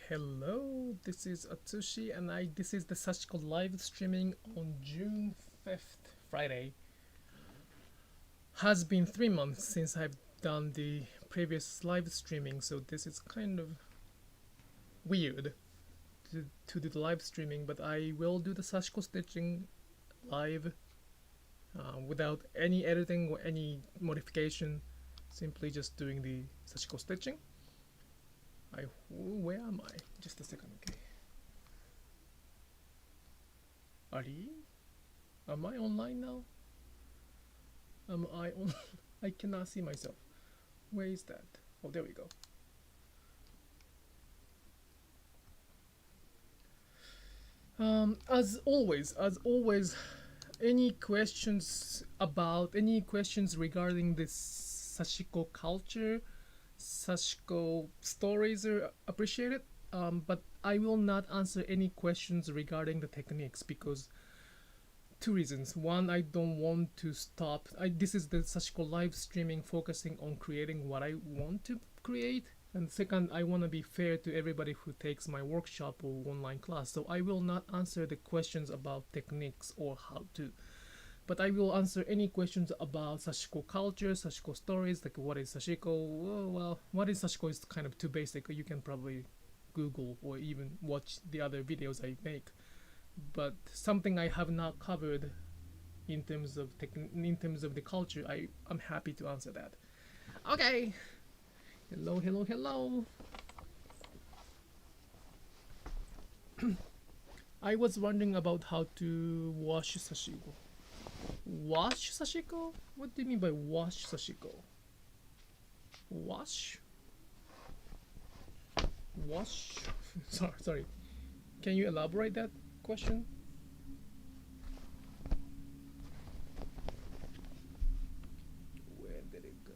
Hello, this is Atsushi and this is the Sashiko Live Streaming on June 5th, Friday. Has been 3 months since I've done the previous live streaming, so this is kind of weird to do the live streaming, but I will do the Sashiko Stitching live without any editing or any modification, simply just doing the Sashiko Stitching. Where am I? Just a second, okay. Am I online now? Am I on? I cannot see myself. Where is that? Oh, there we go. As always, any questions regarding this Sashiko culture, Sashiko stories are appreciated, but I will not answer any questions regarding the techniques because two reasons. One, I don't want to stop. This is the Sashiko live streaming focusing on creating what I want to create. And second, I want to be fair to everybody who takes my workshop or online class. So I will not answer the questions about techniques or how to. But I will answer any questions about Sashiko culture, Sashiko stories, like what is Sashiko. Well, what is Sashiko is kind of too basic. You can probably Google or even watch the other videos I make. But something I have not covered in terms of the culture, I'm happy to answer that. Okay. Hello. I was wondering about how to wash Sashiko. Wash Sashiko? What do you mean by wash Sashiko? Wash? Sorry. Can you elaborate that question? Where did it go?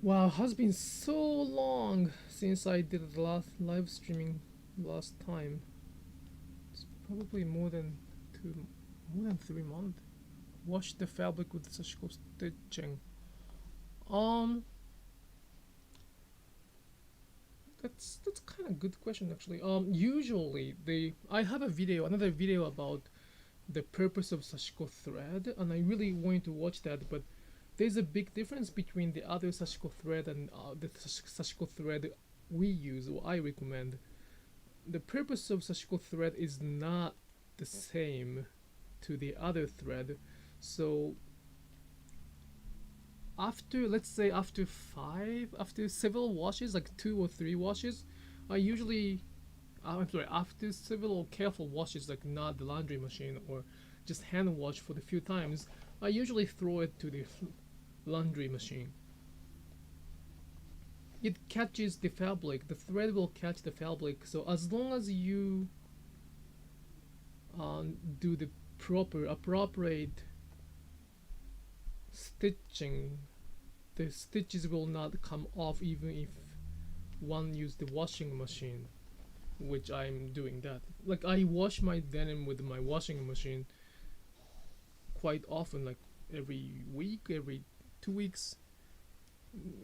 Wow, has been so long since I did the last live streaming last time. It's probably more than 3 months. Wash the fabric with Sashiko Stitching. That's kind of good question actually. Usually I have another video about the purpose of Sashiko thread, and I really wanted to watch that, but there's a big difference between the other Sashiko thread and the Sashiko thread we use or I recommend. The purpose of Sashiko thread is not the same to the other thread. So after several washes, like 2 or 3 washes, after several careful washes, like not the laundry machine or just hand wash for the few times, I usually throw it to the laundry machine. It catches the fabric. The thread will catch the fabric. So as long as you do the appropriate stitching, the stitches will not come off even if one use the washing machine, which I'm doing that. Like I wash my denim with my washing machine quite often, like every week, every 2 weeks.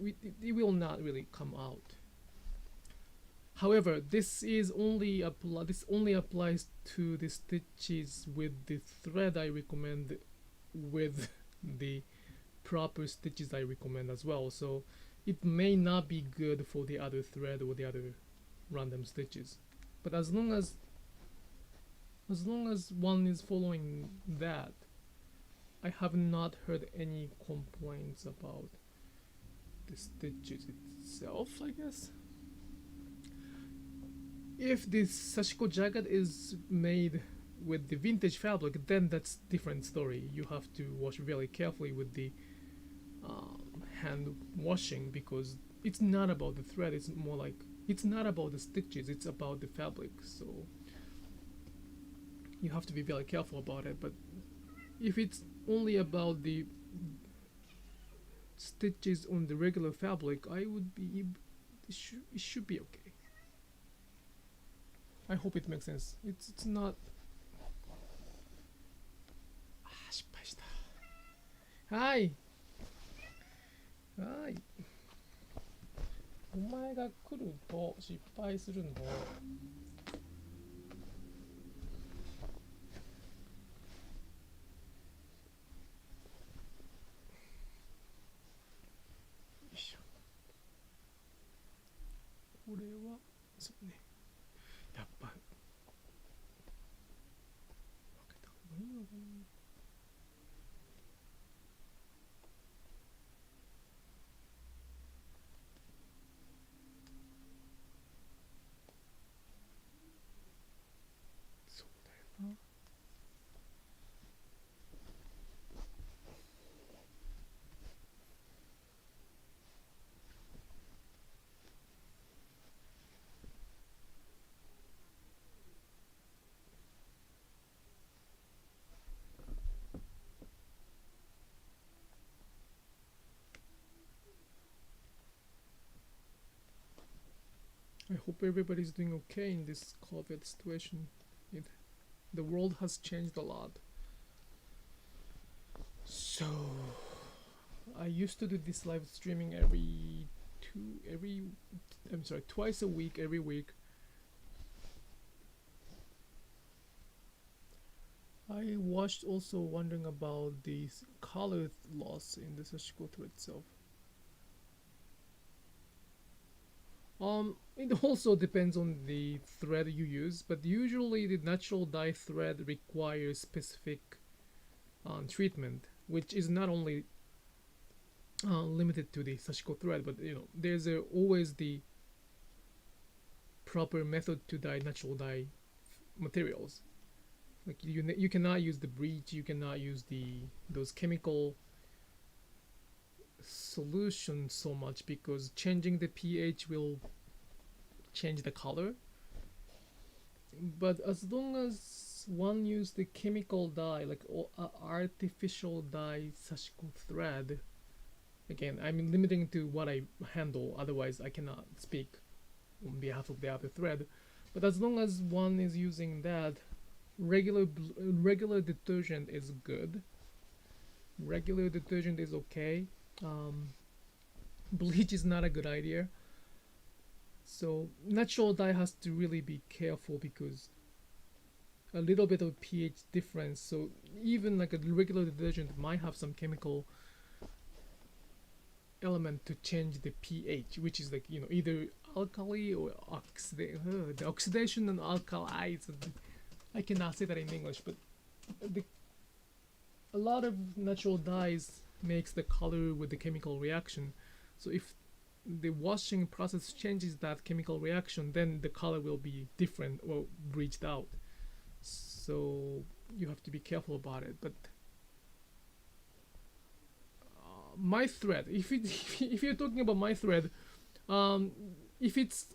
It will not really come out. However, this only applies to the stitches with the thread I recommend with the proper stitches I recommend as well. So it may not be good for the other thread or the other random stitches. But as long as one is following that, I have not heard any complaints about the stitches itself, I guess. If this Sashiko jacket is made with the vintage fabric, then that's different story. You have to wash very carefully with the hand washing because it's not about the thread. It's more like it's not about the stitches. It's about the fabric. So you have to be very careful about it. But if it's only about the stitches on the regular fabric, it should be okay. I hope it makes sense. It's not 失敗はい。はい。お前が来ると失敗するの。よいしょ。これは、そうね。やっぱ、分けた方がいいのかな。そうだよな。I hope everybody's doing okay in this COVID situation. The world has changed a lot. So, I used to do this live streaming twice a week, every week. I watched also wondering about the color loss in the Sashiko thread itself. It also depends on the thread you use, but usually the natural dye thread requires specific treatment, which is not only limited to the Sashiko thread, but there's always the proper method to dye natural dye materials. Like you cannot use the bleach, you cannot use those chemical solutions so much because changing the pH will change the color. But as long as one use the chemical dye, like artificial dye Sashiko thread, again, I'm limiting to what I handle, otherwise I cannot speak on behalf of the other thread. But as long as one is using that, regular detergent is good. Regular detergent is okay. Bleach is not a good idea. So natural dye has to really be careful because a little bit of pH difference. So even like a regular detergent might have some chemical element to change the pH, which is like either alkali or the oxidation and alkali. I cannot say that in English, but a lot of natural dyes makes the color with the chemical reaction. So if the washing process changes that chemical reaction, then the color will be different or bleached out. So you have to be careful about it. But my thread, if you're talking about my thread, if it's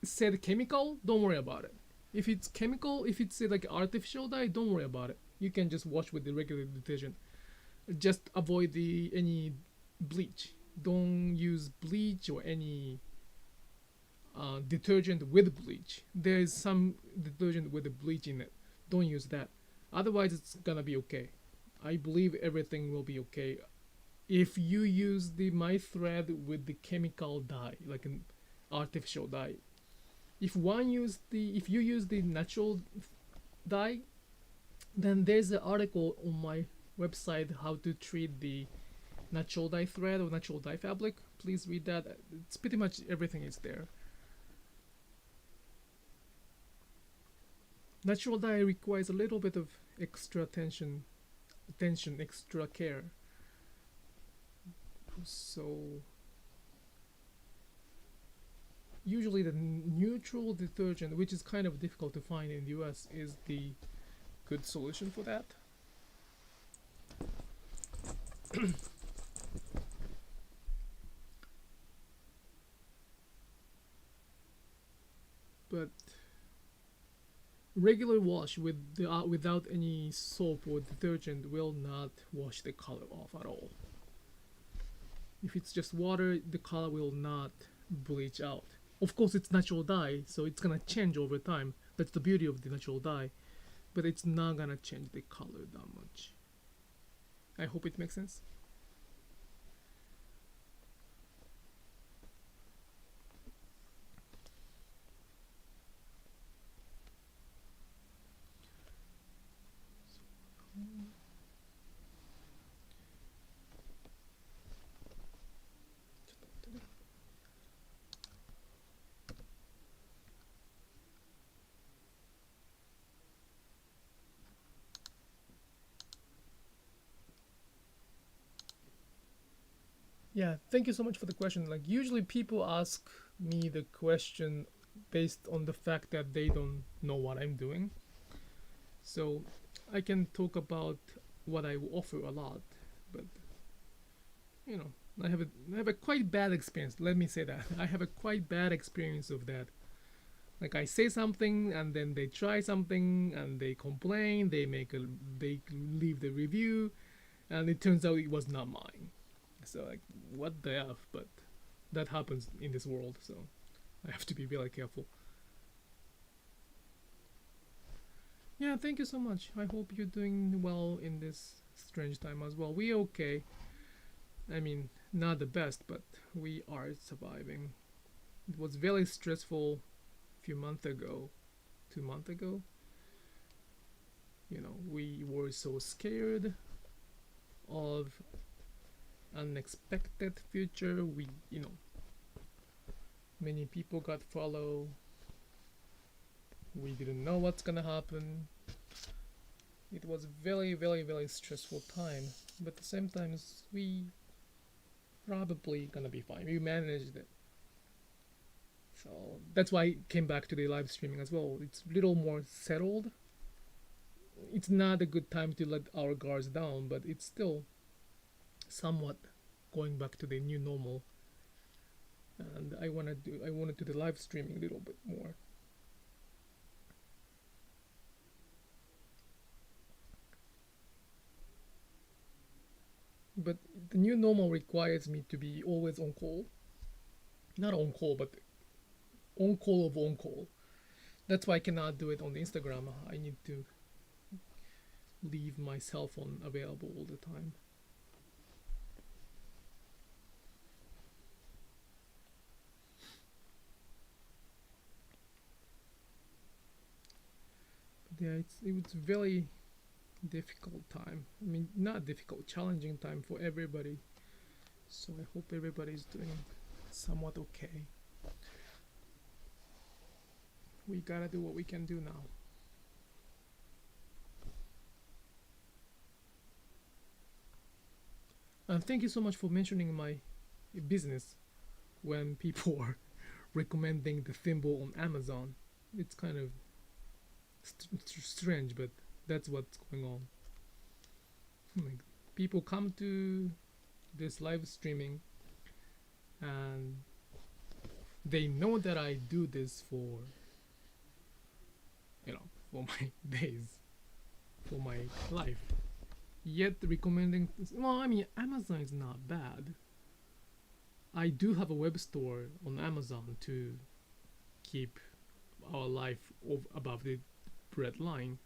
said chemical, don't worry about it. If it's chemical, if it's said like artificial dye, don't worry about it. You can just wash with the regular detergent. Just avoid any bleach. Don't use bleach or any detergent with bleach. There's some detergent with the bleach in it. Don't use that. Otherwise, it's gonna be okay. I believe everything will be okay. If you use my thread with the chemical dye, like an artificial dye, if you use the natural dye, then there's an article on my website how to treat the natural dye thread or natural dye fabric. Please read that. It's pretty much everything is there. Natural dye requires a little bit of extra attention, extra care. So usually the neutral detergent, which is kind of difficult to find in the US, is the good solution for that. But regular wash without any soap or detergent will not wash the color off at all. If it's just water, the color will not bleach out. Of course, it's natural dye, so it's gonna change over time. That's the beauty of the natural dye, but it's not gonna change the color that much. I hope it makes sense. Yeah, thank you so much for the question. Like usually people ask me the question based on the fact that they don't know what I'm doing. So I can talk about what I offer a lot, but you know, I have a quite bad experience. Let me say that I have a quite bad experience of that. Like I say something and then they try something and they complain. They leave the review, and it turns out it was not mine. So like what the f? But that happens in this world, so I have to be really careful. Yeah, thank you so much. I hope you're doing well in this strange time as well. We're okay. I mean, not the best, but we are surviving. It was very stressful a few months ago, 2 months ago. You know, we were so scared of unexpected future. Many people got follow. We didn't know what's gonna happen. It was very, very, very stressful time. But at the same time, we probably gonna be fine. We managed it. So that's why I came back to the live streaming as well. It's a little more settled. It's not a good time to let our guards down, but it's still somewhat going back to the new normal. And I wanted to do the live streaming a little bit more. But the new normal requires me to be always on call. Not on call, but on call of on call. That's why I cannot do it on the Instagram. I need to leave my cell phone available all the time. But yeah, it was very difficult time. I mean, not difficult, challenging time for everybody. So I hope everybody's doing somewhat okay. We gotta do what we can do now. And thank you so much for mentioning my business when people are recommending the thimble on Amazon. It's kind of strange, but that's what's going on. Like, people come to this live streaming and they know that I do this for for my days, for my life, yet recommending well, I mean, Amazon is not bad. I do have a web store on Amazon to keep our life above the bread line,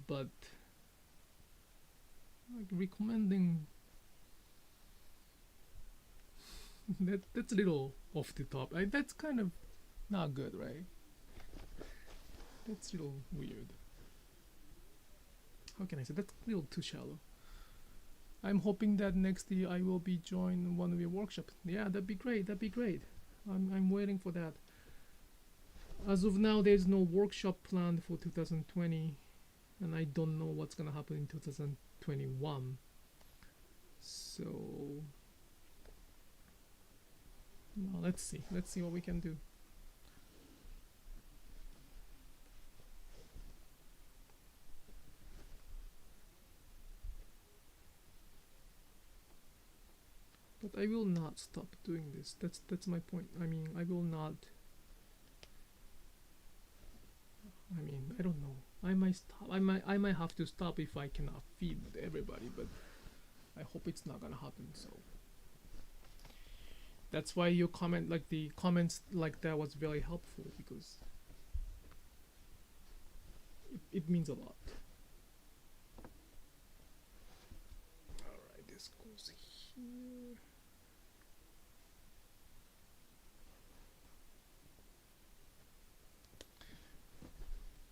but like recommending that's a little off the top. That's kind of not good, right? That's a little weird. How can I say? That's a little too shallow. I'm hoping that next year I will be join one of your workshops. Yeah, that'd be great. That'd be great. I'm waiting for that. As of now, there's no workshop planned for 2020, and I don't know what's gonna happen in 2021. So, well, let's see. Let's see what we can do. But I will not stop doing this. That's my point. I mean, I will not. I mean, I don't know. I might stop. I might have to stop if I cannot feed everybody. But I hope it's not gonna happen. So that's why your comment, like the comments like that, was very helpful because it means a lot. All right, this goes here.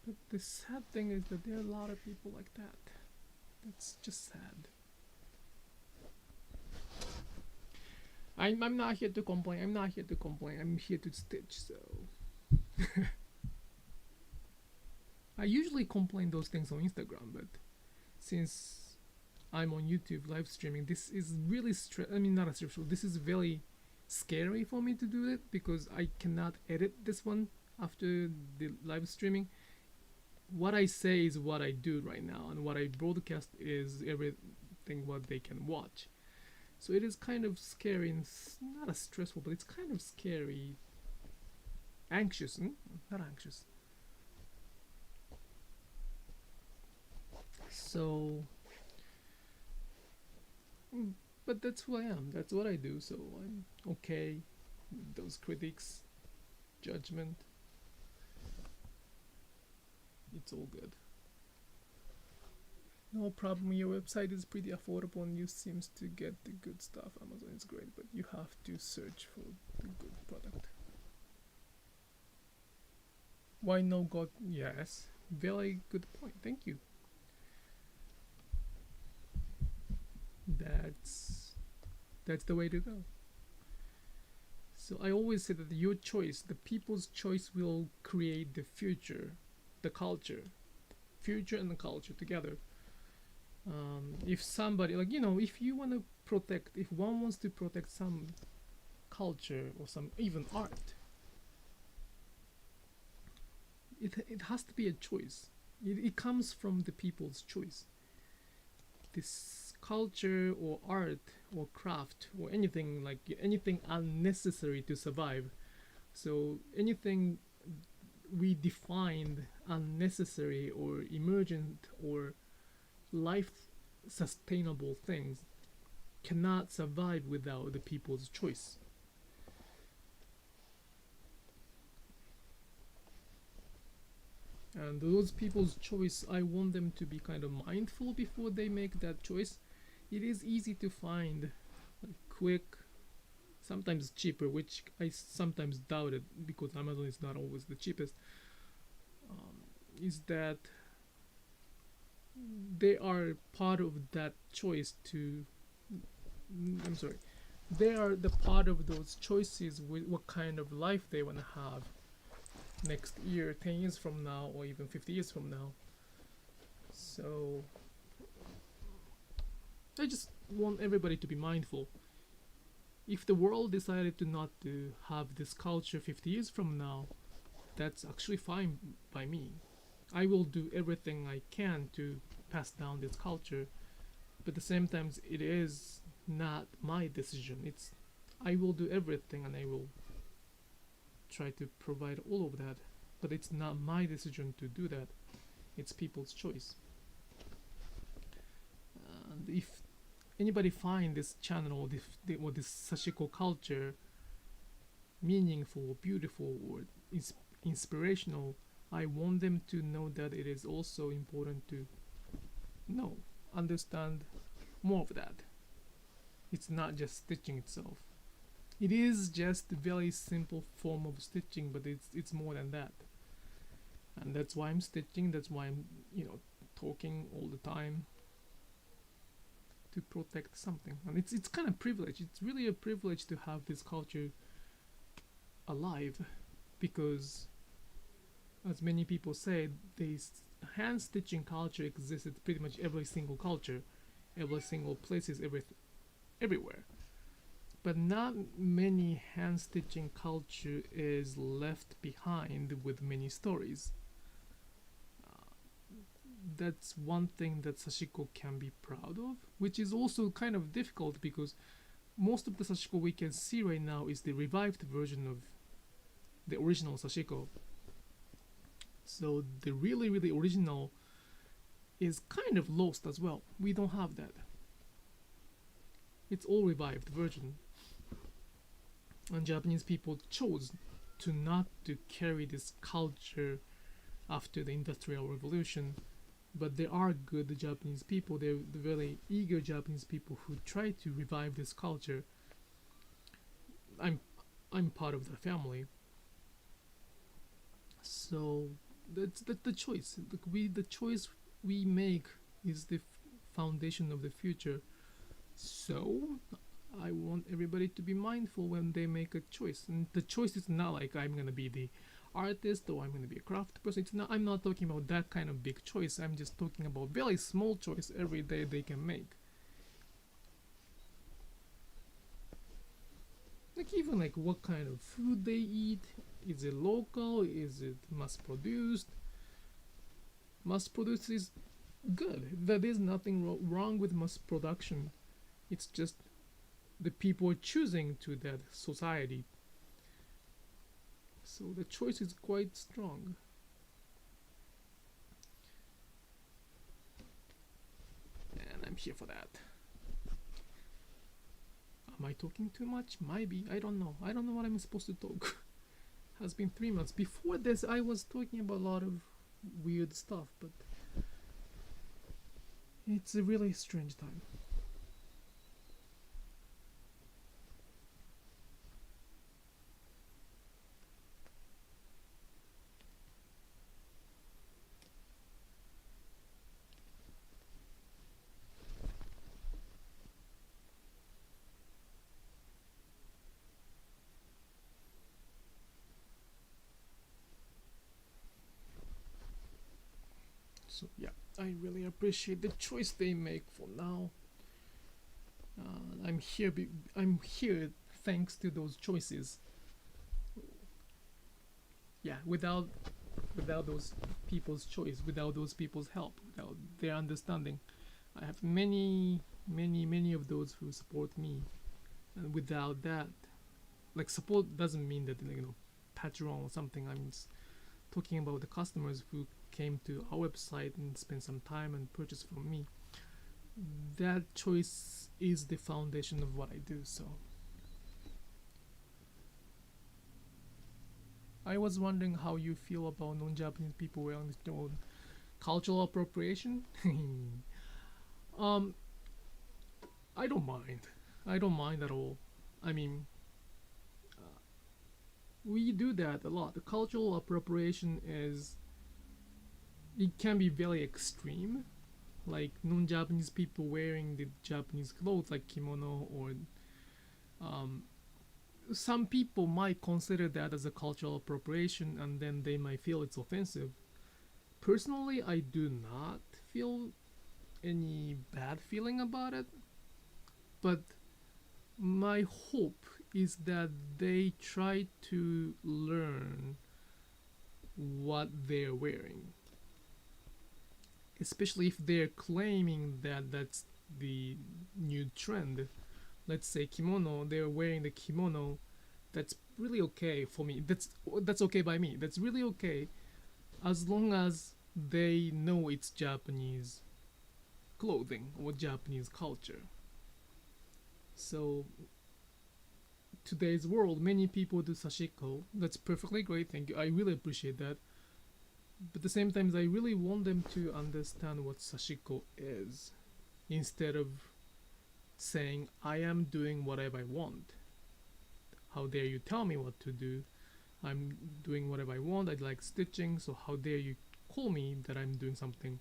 But the sad thing is that there are a lot of people like that. That's just sad. I'm not here to complain. I'm not here to complain. I'm here to stitch. So I usually complain those things on Instagram, but since I'm on YouTube live streaming. This is really I mean, not a stressful. This is very scary for me to do it because I cannot edit this one after the live streaming. What I say is what I do right now, and what I broadcast is everything what they can watch. So it is kind of scary and not as stressful, but it's kind of scary. Anxious, not anxious. So, but that's who I am. That's what I do. So I'm okay with those critics, judgment. It's all good. No problem. Your website is pretty affordable and you seems to get the good stuff. Amazon is great, but you have to search for the good product. Why no God? Yes, very good point. Thank you. That's the way to go. So I always say that your choice, the people's choice, will create the future, the culture, future and the culture together. If somebody, like, if you want to protect, if one wants to protect some culture or some even art, it has to be a choice. It comes from the people's choice. This culture or art or craft or anything, like anything unnecessary to survive. So anything we defined unnecessary or emergent or life sustainable things cannot survive without the people's choice. And those people's choice, I want them to be kind of mindful before they make that choice. It is easy to find quick, sometimes cheaper, which I sometimes doubted because Amazon is not always the cheapest, is that they are part of that choice to, I'm sorry, they are the part of those choices with what kind of life they want to have next year, 10 years from now, or even 50 years from now. So I just want everybody to be mindful. If the world decided to not to have this culture 50 years from now, that's actually fine by me. I will do everything I can to pass down this culture, but at the same time it is not my decision. I will do everything and I will try to provide all of that, but it's not my decision to do that. It's people's choice. And if anybody find this channel or this Sashiko culture meaningful, beautiful, or inspirational, I want them to know that it is also important to understand more of that. It's not just stitching itself. It is just a very simple form of stitching, but it's more than that. And that's why I'm stitching, that's why I'm talking all the time, to protect something. And it's kind of privilege. It's really a privilege to have this culture alive, because as many people say, this hand stitching culture exists in pretty much every single culture, every single places, everywhere. But not many hand stitching culture is left behind with many stories. That's one thing that Sashiko can be proud of, which is also kind of difficult because most of the Sashiko we can see right now is the revived version of the original Sashiko. So the really, really original is kind of lost as well. We don't have that. It's all revived version. And Japanese people chose to not to carry this culture after the Industrial Revolution. But there are good Japanese people, they're the very eager Japanese people who try to revive this culture. I'm part of the family. So that's the choice. The choice we make is the foundation of the future. So I want everybody to be mindful when they make a choice. And the choice is not like I'm gonna be the artist or I'm gonna be a craft person. I'm not talking about that kind of big choice. I'm just talking about very small choice every day they can make. Like even like what kind of food they eat. Is it local? Is it mass produced? Mass produced is good. There is nothing wrong with mass production. It's just the people are choosing to that society. So the choice is quite strong. And I'm here for that. Am I talking too much? Maybe. I don't know. I don't know what I'm supposed to talk. Has been 3 months. Before this, I was talking about a lot of weird stuff, but it's a really strange time. So yeah, I really appreciate the choice they make for now. I'm here. I'm here thanks to those choices. Yeah, without those people's choice, without those people's help, without their understanding, I have many of those who support me, and without that, like support doesn't mean that patron or something. I'm just talking about the customers who came to our website and spent some time and purchased from me. That choice is the foundation of what I do. So I was wondering how you feel about non-Japanese people wearing their own cultural appropriation. um I don't mind. I don't mind at all. I mean, we do that a lot. The cultural appropriation is, it can be very extreme, like non-Japanese people wearing the Japanese clothes like kimono, or some people might consider that as a cultural appropriation, and then they might feel it's offensive. Personally, I do not feel any bad feeling about it, but my hope is that they try to learn what they're wearing, especially if they're claiming that that's the new trend. Let's say kimono, they're wearing the kimono. That's really okay for me. That's okay by me. That's really okay as long as they know it's Japanese clothing or Japanese culture. So today's world, many people do sashiko. That's perfectly great. Thank you. I really appreciate that. But at the same time, I really want them to understand what sashiko is, instead of saying I am doing whatever I want. How dare you tell me what to do? I'm doing whatever I want. I like stitching, so how dare you call me that I'm doing something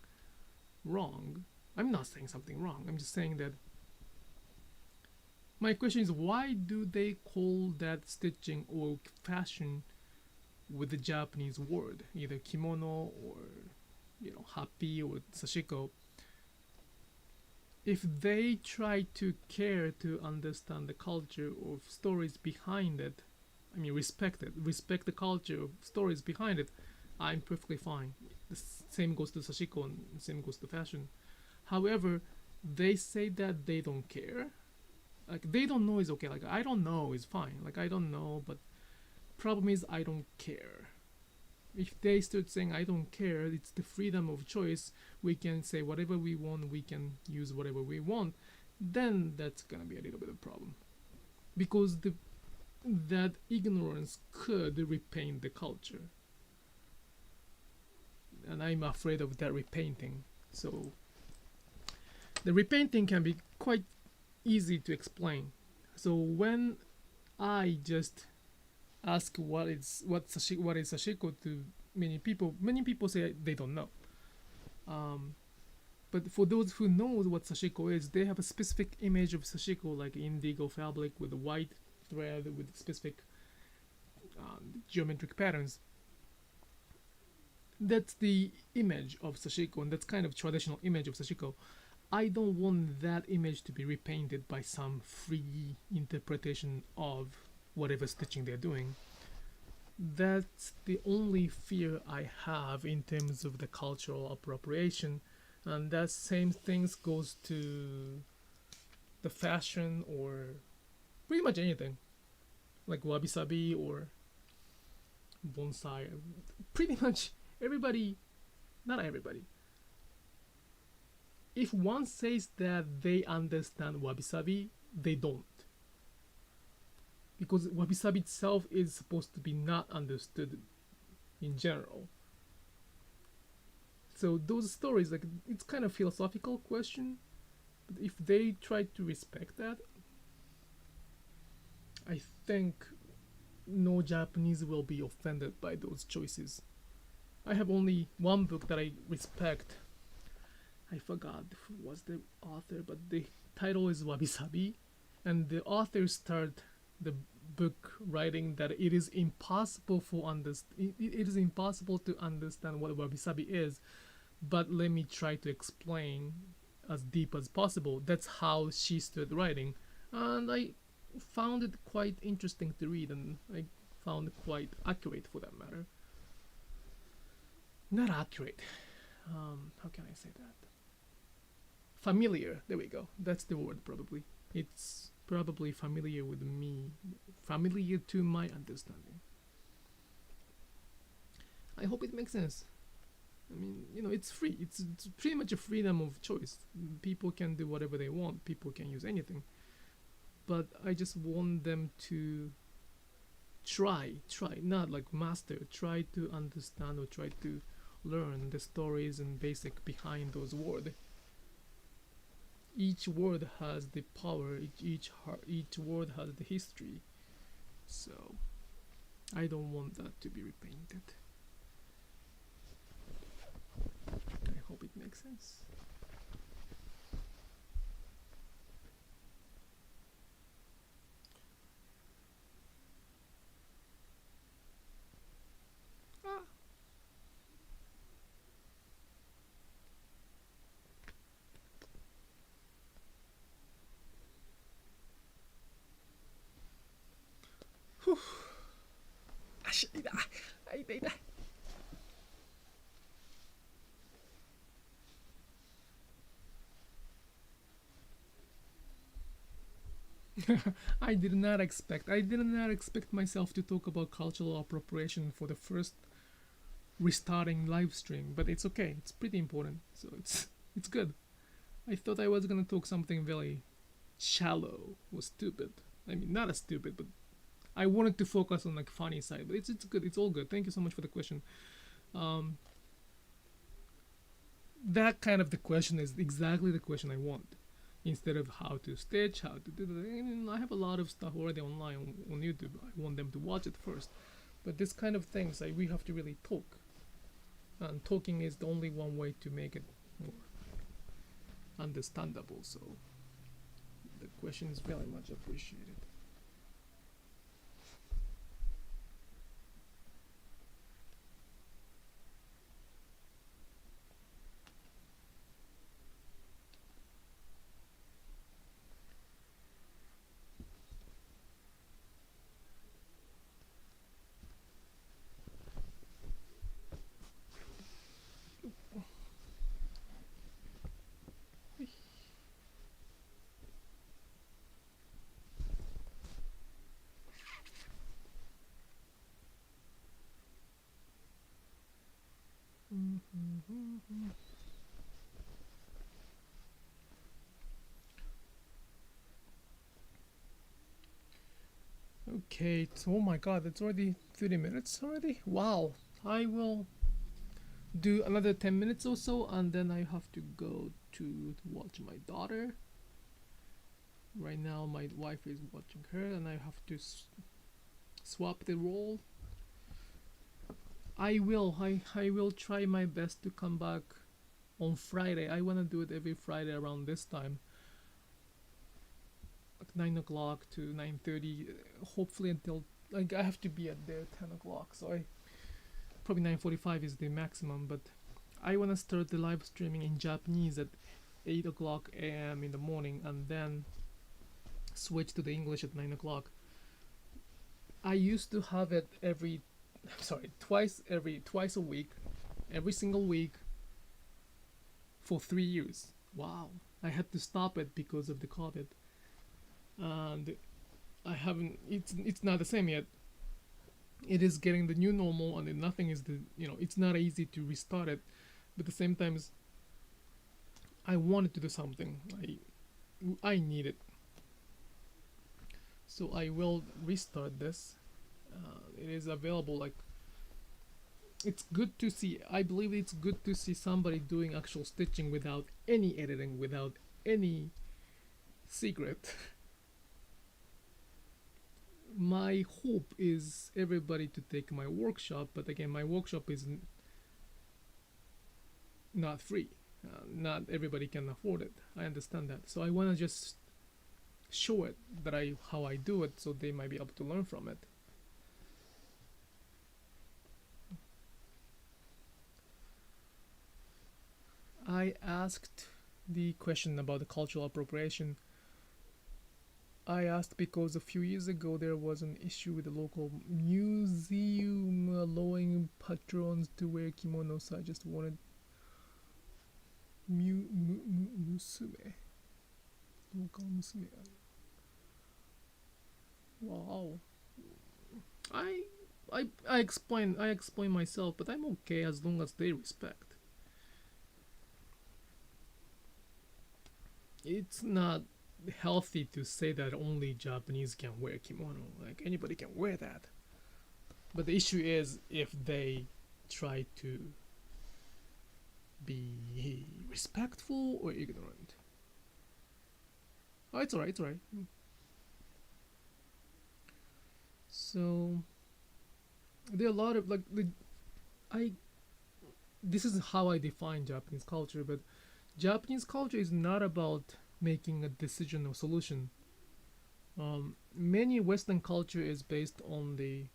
wrong? I'm not saying something wrong. I'm just saying that my question is, why do they call that stitching or fashion with the Japanese word, either kimono or happy or sashiko? If they try to care to understand the culture of stories behind it, I mean respect the culture of stories behind it, I'm perfectly fine. The same goes to sashiko and same goes to fashion. However, they say that they don't care. Like they don't know is okay. Like I don't know is fine. Like I don't know, but problem is I don't care. If they start saying I don't care, it's the freedom of choice. We can say whatever we want. We can use whatever we want. Then that's gonna be a little bit of a problem, because that ignorance could repaint the culture, and I'm afraid of that repainting. So the repainting can be quite easy to explain. So when I just ask what is sashiko to many people say they don't know. But for those who know what sashiko is, they have a specific image of sashiko, like indigo fabric with a white thread with specific geometric patterns. That's the image of sashiko, and that's kind of traditional image of sashiko. I don't want that image to be repainted by some free interpretation of whatever stitching they're doing. That's the only fear I have in terms of the cultural appropriation, and that same things goes to the fashion or pretty much anything like wabi sabi or bonsai. Pretty much everybody, not everybody. If one says that they understand wabi sabi, they don't, because wabi sabi itself is supposed to be not understood in general. So those stories, like, it's kind of philosophical question, but if they try to respect that, I think no Japanese will be offended by those choices. I have only one book that I respect. I forgot who was the author, but the title is Wabi Sabi, and the author started the book writing that it is impossible it is impossible to understand what Wabi Sabi is, but let me try to explain as deep as possible. That's how she started writing, and I found it quite interesting to read, and I found it quite accurate for that matter. Not accurate. How can I say that? Familiar. There we go. That's the word probably. It's probably familiar with me, familiar to my understanding. I hope it makes sense. I mean, it's free. It's pretty much a freedom of choice. People can do whatever they want. People can use anything. But I just want them to try, not like master, try to understand or try to learn the stories and basic behind those words. Each word has the power, each word has the history. So I don't want that to be repainted. I hope it makes sense. I did not expect myself to talk about cultural appropriation for the first restarting live stream, but it's okay. It's pretty important, so it's good. I thought I was gonna talk something very shallow or stupid. I mean, not as stupid, but I wanted to focus on like funny side. But it's good. It's all good. Thank you so much for the question. That kind of the question is exactly the question I want. Instead of how to stitch, how to do that. I have a lot of stuff already online on YouTube. I want them to watch it first. But this kind of things, we have to really talk. And talking is the only one way to make it more understandable. So the question is very much appreciated. Okay, oh my god, it's already 30 minutes already? Wow, I will do another 10 minutes or so, and then I have to go to watch my daughter. Right now my wife is watching her, and I have to swap the role. I will try my best to come back on Friday. I want to do it every Friday around this time, like 9 o'clock to 9:30, hopefully until, like, I have to be at there 10 o'clock, so probably 9:45 is the maximum, but I want to start the live streaming in Japanese at 8 o'clock a.m. in the morning, and then switch to the English at 9 o'clock. I used to have it twice a week, every single week for 3 years. Wow. I had to stop it because of the COVID. And I haven't, it's not the same yet. It is getting the new normal, and then nothing is it's not easy to restart it. But at the same time, I wanted to do something. I need it. So I will restart this. It is available. Like, it's good to see. I believe it's good to see somebody doing actual stitching without any editing, without any secret. My hope is everybody to take my workshop, but again, my workshop is not free. Not everybody can afford it. I understand that. So I want to just show it that how I do it, so they might be able to learn from it. I asked the question about the cultural appropriation. I asked because a few years ago there was an issue with the local museum allowing patrons to wear kimonos. So I just wanted musume. Local musume. Wow. I explain myself, but I'm okay as long as they respect. It's not healthy to say that only Japanese can wear kimono. Like, anybody can wear that. But the issue is if they try to be respectful or ignorant. Oh, it's alright, it's alright. So there are a lot of this is how I define Japanese culture, but Japanese culture is not about making a decision or solution. Many Western culture is based on the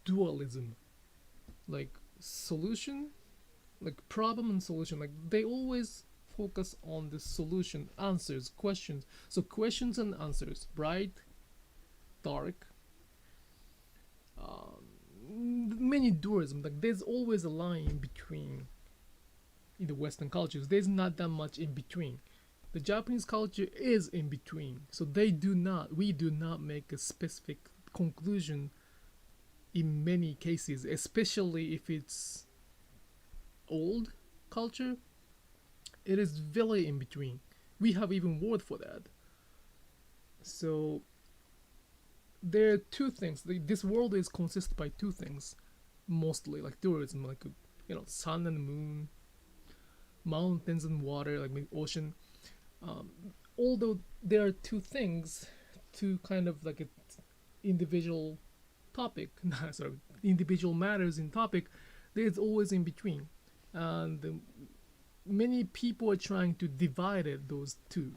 dualism, like solution, like problem and solution. Like, they always focus on the solution, answers, questions. So questions and answers, bright, dark. Many dualism. Like, there's always a line in between. In the Western cultures, there's not that much in between. The Japanese culture is in between. So we do not make a specific conclusion in many cases, especially if it's old culture. It is very in between. We have even word for that. So there are two things. This world is consisted by two things, mostly, like tourism, like sun and moon, mountains and water, like ocean. Although there are two things, two kind of like individual topic, individual matters in topic, there's always in between, and many people are trying to divide those two,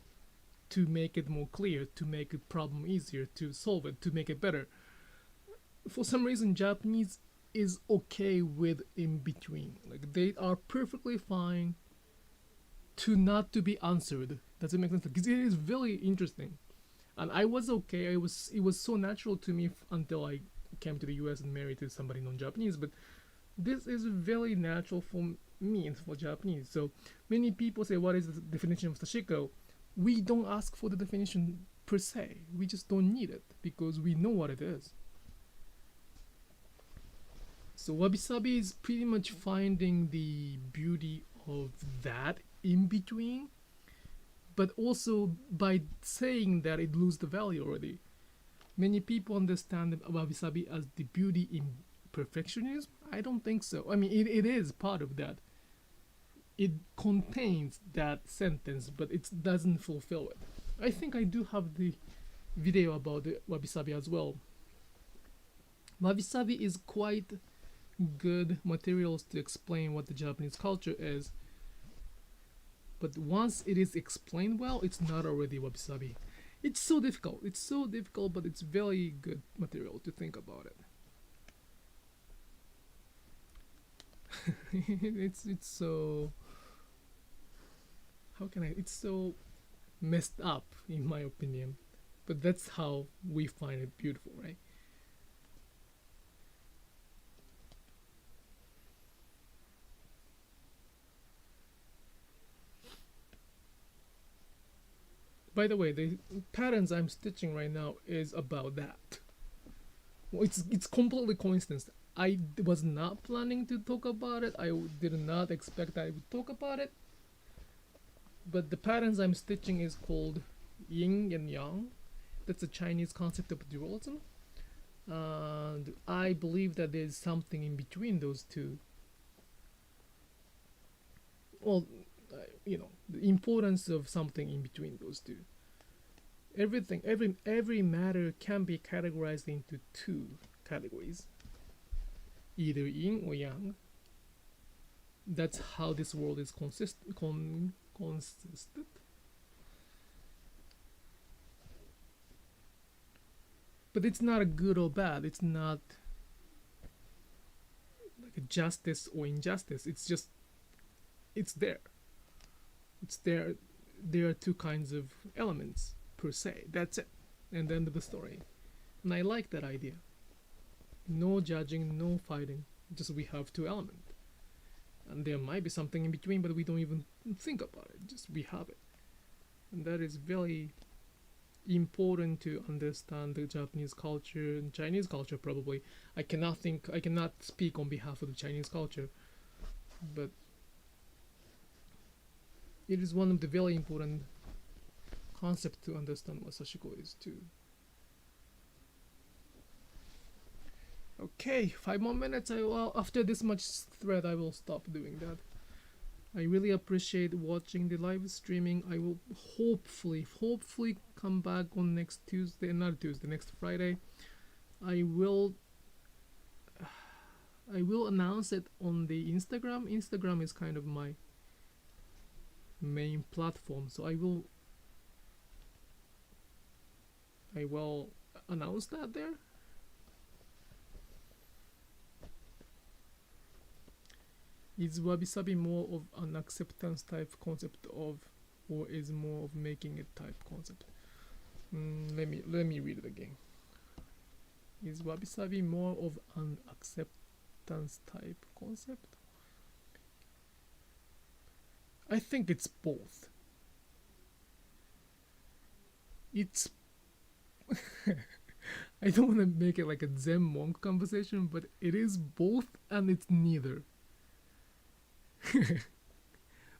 to make it more clear, to make a problem easier, to solve it, to make it better. For some reason, Japanese is okay with in between. Like, they are perfectly fine to not to be answered. Does it make sense? Because it is very interesting, and I was okay. It was so natural to me until I came to the U.S. and married to somebody non-Japanese. But this is very natural for me and for Japanese. So many people say, "What is the definition of Sashiko?" We don't ask for the definition per se. We just don't need it because we know what it is. So wabi-sabi is pretty much finding the beauty of that in between, but also by saying that it loses the value already. Many people understand wabi-sabi as the beauty in perfectionism. I don't think so. I mean, it is part of that. It contains that sentence, but it doesn't fulfill it. I think I do have the video about the wabi-sabi as well. Wabi-sabi is quite good materials to explain what the Japanese culture is, but once it is explained well, it's not already wabi-sabi. It's so difficult, but it's very good material to think about it. it's so, how can I, it's so messed up, in my opinion. But that's how we find it beautiful, right? By the way, the patterns I'm stitching right now is about that. Well, it's completely coincidence. I was not planning to talk about it. I did not expect I would talk about it. But the patterns I'm stitching is called yin and yang. That's a Chinese concept of dualism. And I believe that there's something in between those two. Well, the importance of something in between those two. Every matter can be categorized into two categories, either yin or yang. That's how this world is consistent. But it's not a good or bad. It's not like a justice or injustice. It's just it's there. It's there. There are two kinds of elements per se. That's it. And the end of the story. And I like that idea. No judging, no fighting. Just we have two elements. And there might be something in between, but we don't even think about it. Just we have it. And that is very important to understand the Japanese culture and Chinese culture probably. I cannot speak on behalf of the Chinese culture, but it is one of the very important concepts to understand what Sashiko is too. Okay, 5 more minutes. After this much thread, I will stop doing that. I really appreciate watching the live streaming. I will hopefully come back on next Friday. I will announce it on the Instagram. Instagram is kind of my main platform, so I will announce that there. Is wabi-sabi more of an acceptance type concept or is more of making it type concept? Let me read it again. Is wabi-sabi more of an acceptance type concept? I think it's both. It's I don't want to make it like a Zen monk conversation, but it is both and it's neither.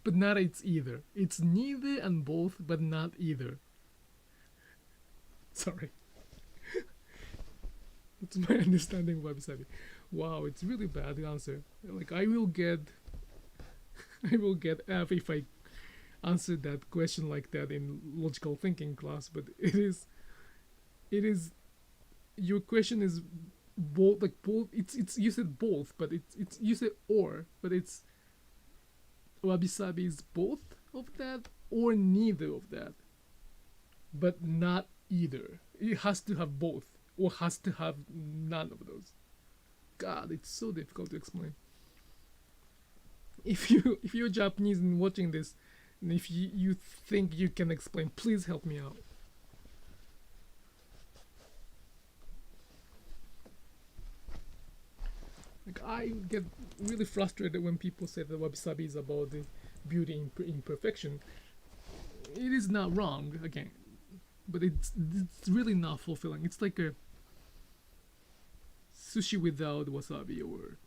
But not it's either. It's neither and both, but not either. Sorry. That's my understanding of wabi-sabi. Wow, it's really bad answer. Like I will get F if I answer that question like that in logical thinking class, but it is your question is both, like both, it's you said both, but it's you said or, but it's wabi-sabi is both of that or neither of that, but not either. It has to have both or has to have none of those. God, it's so difficult to explain. If you're Japanese and watching this, and if you think you can explain, please help me out. Like I get really frustrated when people say that wabi-sabi is about the beauty imperfection. It is not wrong, again, but it's really not fulfilling. It's like a sushi without wasabi, or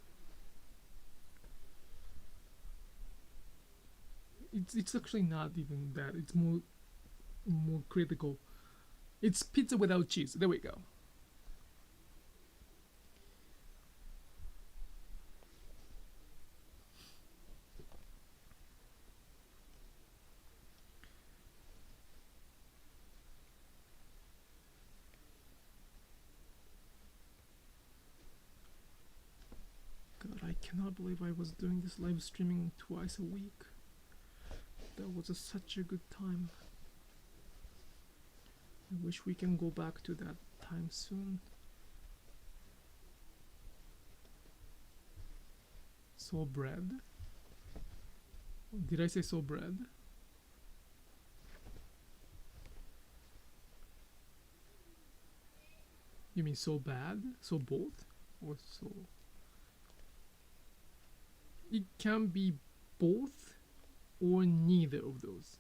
it's actually not even that. It's more critical. It's pizza without cheese. There we go. I cannot believe I was doing this live streaming twice a week. That was such a good time. I wish we can go back to that time soon. So bread? Did I say so bread? You mean so bad? So both? Or so? It can be both or neither of those.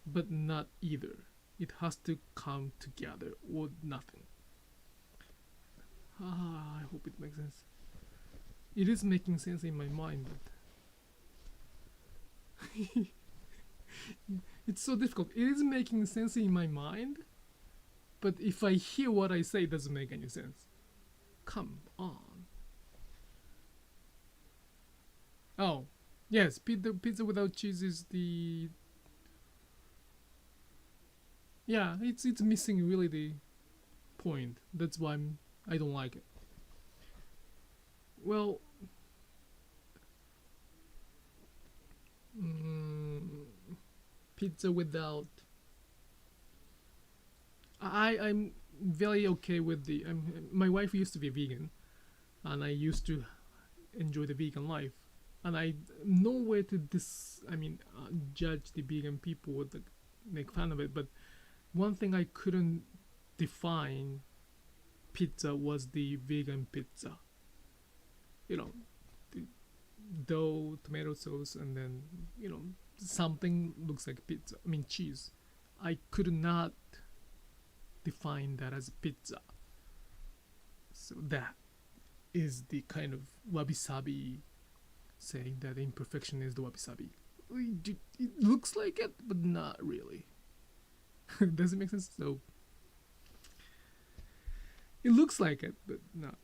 But not either. It has to come together or nothing. I hope it makes sense. It is making sense in my mind, but it's so difficult. It is making sense in my mind, but if I hear what I say, it doesn't make any sense. Come on. Oh, yes, pizza without cheese is the... Yeah, it's missing really the point. That's why I don't like it. Well, pizza without... I'm very okay with the... my wife used to be a vegan, and I used to enjoy the vegan life. And I know where to judge the vegan people or make fun of it, but one thing I couldn't define pizza was the vegan pizza. You know, the dough, tomato sauce, and then, you know, something looks like pizza. I mean, cheese. I could not define that as pizza. So that is the kind of wabi-sabi saying that imperfection is the wabi-sabi. It looks like it, but not really. Does it make sense? So it looks like it, but not.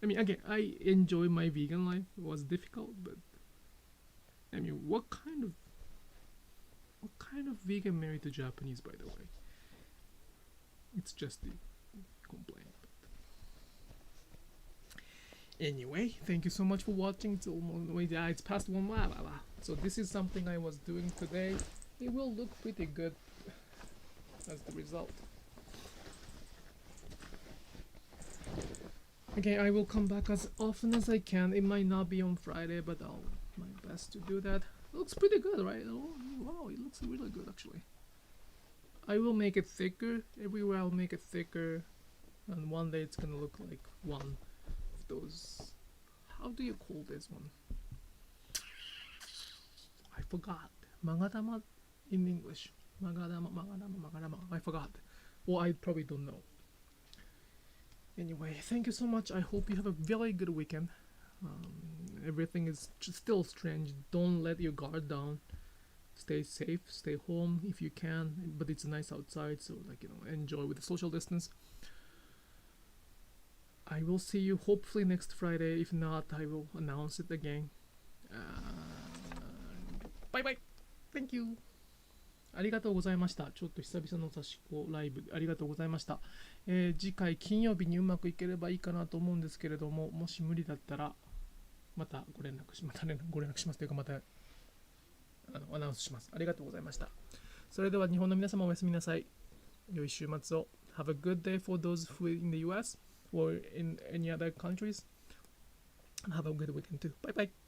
I mean, again, I enjoy my vegan life. It was difficult, but I mean, what kind of vegan married to Japanese, by the way? It's just the complaint. Anyway, thank you so much for watching. It's almost, it's past 1 hour. So this is something I was doing today. It will look pretty good as the result. Okay, I will come back as often as I can. It might not be on Friday, but I'll my best to do that. It looks pretty good, right? Oh, wow, it looks really good actually. I will make it thicker. Everywhere I'll make it thicker, and one day it's gonna look like one of those. How do you call this one? I forgot. Magadama in English. Magadama. I forgot. Or I probably don't know. Anyway, thank you so much. I hope you have a very good weekend. Everything is still strange. Don't let your guard down. Stay safe. Stay home if you can. But it's nice outside, so enjoy with the social distance. I will see you hopefully next Friday. If not, I will announce it again. Bye bye. Thank you. ありがとうございました。ちょっと久々のサシコライブありがとうございました。次回金曜日にうまくいければいいかなと思うんですけれども、もし無理だったらまたご連絡しますというか、またアナウンスします。ありがとうございました。それでは日本の皆様おやすみなさい。良い週末を。Have a good day for those who are in the US or in any other countries. Have a good weekend too. Bye bye.